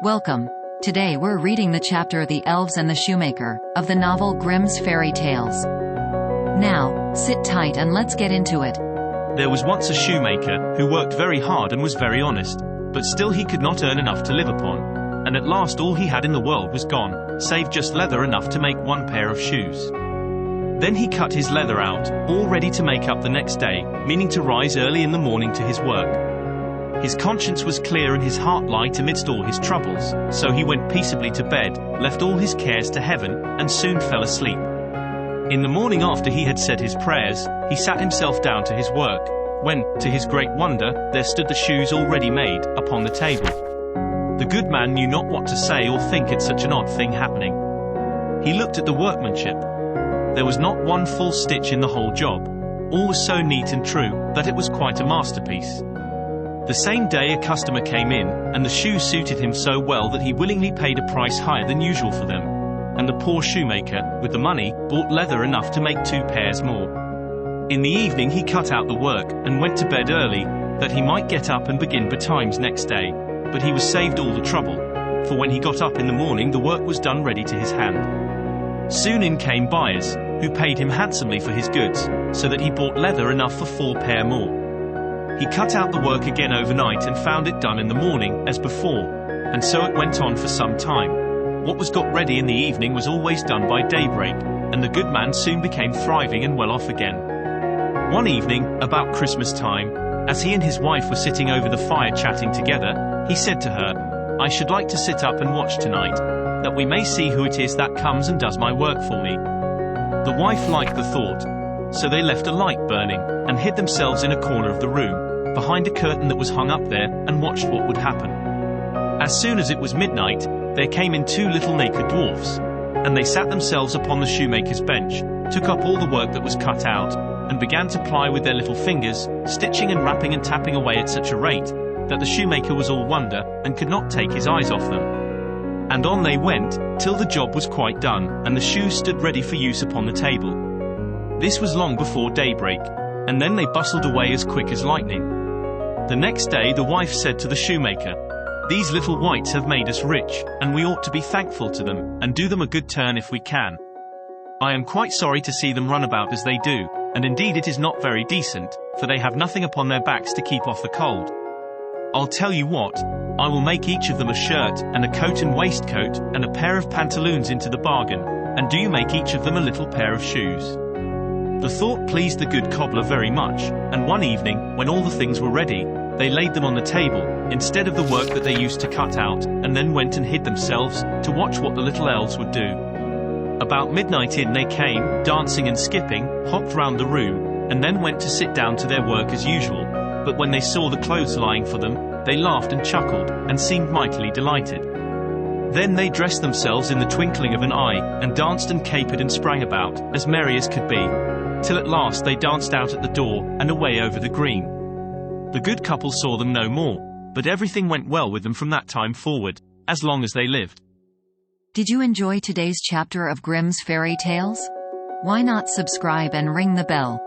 Welcome. Today we're reading the chapter The Elves and the Shoemaker, of the novel Grimm's Fairy Tales. Now, sit tight and let's get into it. There was once a shoemaker, who worked very hard and was very honest, but still he could not earn enough to live upon, and at last all he had in the world was gone, save just leather enough to make one pair of shoes. Then he cut his leather out, all ready to make up the next day, meaning to rise early in the morning to his work. His conscience was clear and his heart light amidst all his troubles, so he went peaceably to bed, left all his cares to heaven, and soon fell asleep. In the morning after he had said his prayers, he sat himself down to his work, when, to his great wonder, there stood the shoes already made, upon the table. The good man knew not what to say or think at such an odd thing happening. He looked at the workmanship. There was not one false stitch in the whole job. All was so neat and true, that it was quite a masterpiece. The same day a customer came in, and the shoes suited him so well that he willingly paid a price higher than usual for them. And the poor shoemaker, with the money, bought leather enough to make 2 pairs more. In the evening he cut out the work, and went to bed early, that he might get up and begin betimes next day. But he was saved all the trouble, for when he got up in the morning the work was done ready to his hand. Soon in came buyers, who paid him handsomely for his goods, so that he bought leather enough for 4 pair more. He cut out the work again overnight and found it done in the morning, as before, and so it went on for some time. What was got ready in the evening was always done by daybreak, and the good man soon became thriving and well off again. One evening, about Christmas time, as he and his wife were sitting over the fire chatting together, he said to her, "I should like to sit up and watch tonight, that we may see who it is that comes and does my work for me." The wife liked the thought, so they left a light burning, and hid themselves in a corner of the room, behind a curtain that was hung up there, and watched what would happen. As soon as it was midnight, there came in 2 little naked dwarfs, and they sat themselves upon the shoemaker's bench, took up all the work that was cut out, and began to ply with their little fingers, stitching and rapping and tapping away at such a rate, that the shoemaker was all wonder, and could not take his eyes off them. And on they went, till the job was quite done, and the shoes stood ready for use upon the table. This was long before daybreak, and then they bustled away as quick as lightning. The next day the wife said to the shoemaker, "These little wights have made us rich, and we ought to be thankful to them, and do them a good turn if we can. I am quite sorry to see them run about as they do, and indeed it is not very decent, for they have nothing upon their backs to keep off the cold. I'll tell you what, I will make each of them a shirt, and a coat and waistcoat, and a pair of pantaloons into the bargain, and do you make each of them a little pair of shoes." The thought pleased the good cobbler very much, and one evening, when all the things were ready, they laid them on the table, instead of the work that they used to cut out, and then went and hid themselves, to watch what the little elves would do. About midnight in they came, dancing and skipping, hopped round the room, and then went to sit down to their work as usual, but when they saw the clothes lying for them, they laughed and chuckled, and seemed mightily delighted. Then they dressed themselves in the twinkling of an eye, and danced and capered and sprang about, as merry as could be, till at last they danced out at the door, and away over the green. The good couple saw them no more, but everything went well with them from that time forward, as long as they lived. Did you enjoy today's chapter of Grimm's Fairy Tales? Why not subscribe and ring the bell?